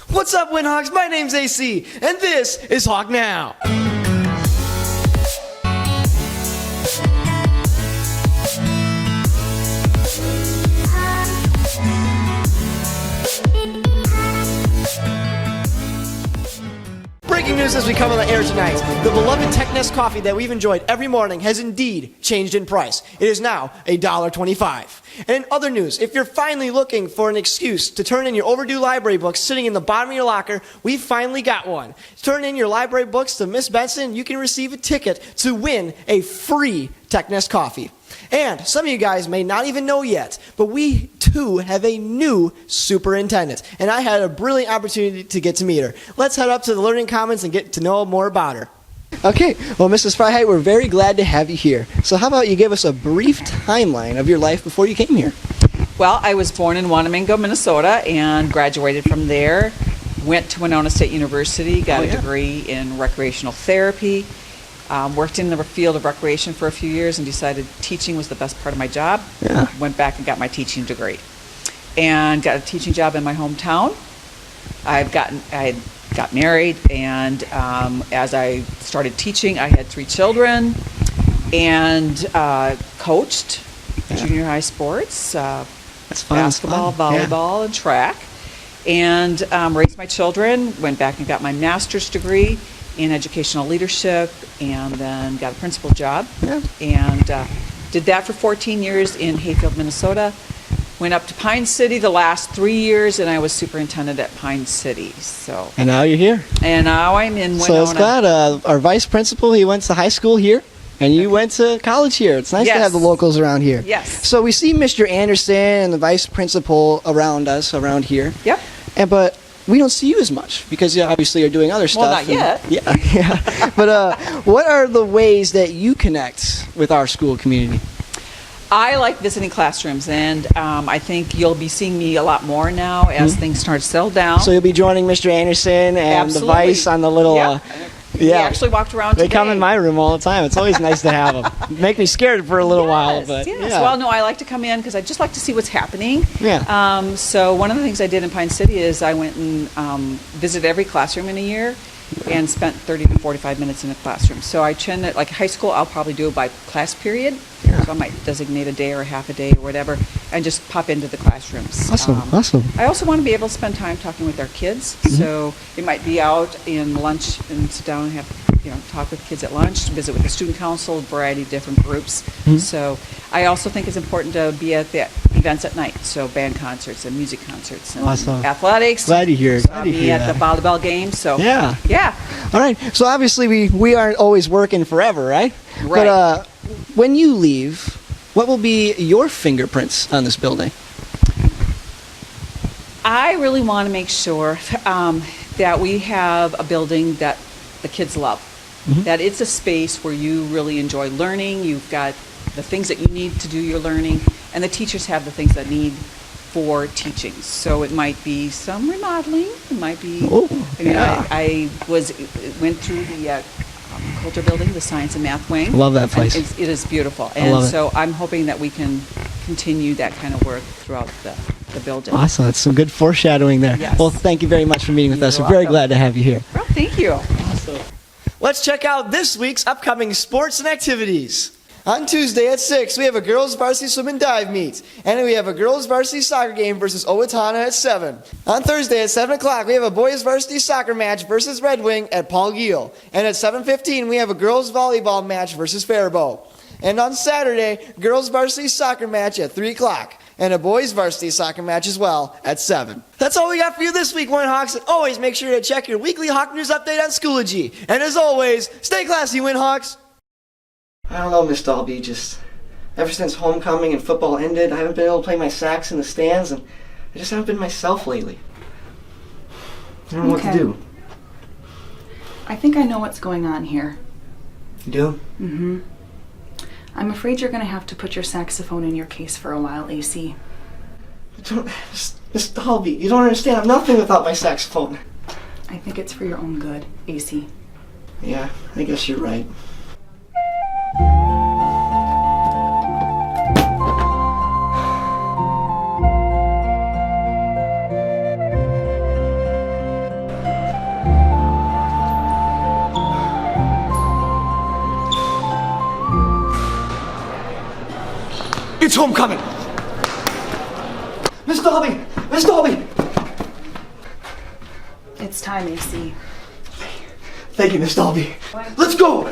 What's up, Windhawks? My name's AC, and this is Hawk Now. Breaking news as we come on the air tonight. The beloved TechNest coffee that we've enjoyed every morning has indeed changed in price. It is now $1.25. And in other news, if you're finally looking for an excuse to turn in your overdue library books sitting in the bottom of your locker, we've finally got one. Turn in your library books to Miss Benson, you can receive a ticket to win a free TechNest coffee. And some of you guys may not even know yet, but we too have a new superintendent. And I had a brilliant opportunity to get to meet her. Let's head up to the Learning Commons and get to know more about her. Okay, well, Mrs. Freiheit, we're very glad to have you here. So how about you give us a brief timeline of your life before you came here? Well, I was born in Wanamingo, Minnesota, and graduated from there. Went to Winona State University, got a degree in recreational therapy. Worked in the field of recreation for a few years and decided teaching was the best part of my job. Yeah. Went back and got my teaching degree. And got a teaching job in my hometown. I got married, and as I started teaching, I had 3 children and coached junior high sports, That's fun. basketball, volleyball, and track. And raised my children, went back and got my master's degree in educational leadership, and then got a principal job. Yeah. And did that for 14 years in Hayfield, Minnesota. Went up to Pine City the last 3 years, and I was superintendent at Pine City. So. And now you're here. And now I'm in Winona. So it's glad our vice principal, he went to high school here, and you went to college here. It's nice to have the locals around here. Yes. So we see Mr. Anderson and the vice principal around us, around here. Yep. But we don't see you as much because you obviously are doing other stuff. Well, not yet. Yeah. But what are the ways that you connect with our school community? I like visiting classrooms, and I think you'll be seeing me a lot more now as things start to settle down. So you'll be joining Mr. Anderson and the vice on the little... We actually walked around today. They come in my room all the time. It's always nice to have them. Make me scared for a little while, but yes. yeah. Well, no, I like to come in because I just like to see what's happening. Yeah. So one of the things I did in Pine City is I went and visited every classroom in a year and spent 30 to 45 minutes in a classroom. So I tend to, like high school, I'll probably do it by class period. Yeah. So I might designate a day or a half a day or whatever and just pop into the classrooms. Awesome. I also want to be able to spend time talking with our kids. So it might be out in lunch and sit down and have, talk with kids at lunch, visit with the student council, a variety of different groups. So I also think it's important to be at the events at night. So band concerts and music concerts and athletics. Glad to hear. Be at the volleyball game. So yeah. All right. So obviously we aren't always working forever, right? Right. But when you leave, what will be your fingerprints on this building? I really want to make sure that we have a building that the kids love. That it's a space where you really enjoy learning. You've got the things that you need to do your learning, and the teachers have the things that need for teaching. So it might be some remodeling. It might be. I went through the Coulter building, the science and math wing. Love that place. It is beautiful, I love and so I'm hoping that we can continue that kind of work throughout the building. Awesome. That's some good foreshadowing there. Yes. Well, thank you very much for meeting with us. We're very glad to have you here. Well, thank you. Awesome. Let's check out this week's upcoming sports and activities. On Tuesday at 6, we have a girls varsity swim and dive meet. And we have a girls varsity soccer game versus Owatonna at 7. On Thursday at 7 o'clock, we have a boys varsity soccer match versus Red Wing at Paul Giel. And at 7:15, we have a girls volleyball match versus Faribault. And on Saturday, girls varsity soccer match at 3 o'clock. And a boys varsity soccer match as well at 7. That's all we got for you this week, Windhawks. And always make sure to check your weekly Hawk News update on Schoology. And as always, stay classy, Windhawks. I don't know, Miss Dalby. Just ever since homecoming and football ended, I haven't been able to play my sax in the stands, and I just haven't been myself lately. I don't know what to do. I think I know what's going on here. You do? Mm-hmm. I'm afraid you're going to have to put your saxophone in your case for a while, AC. Miss Dalby, you don't understand. I'm nothing without my saxophone. I think it's for your own good, AC. Yeah, I guess you're right. It's homecoming. Miss Dolby! Miss Dolby! It's time, AC. Thank you, Miss Dolby. Let's go!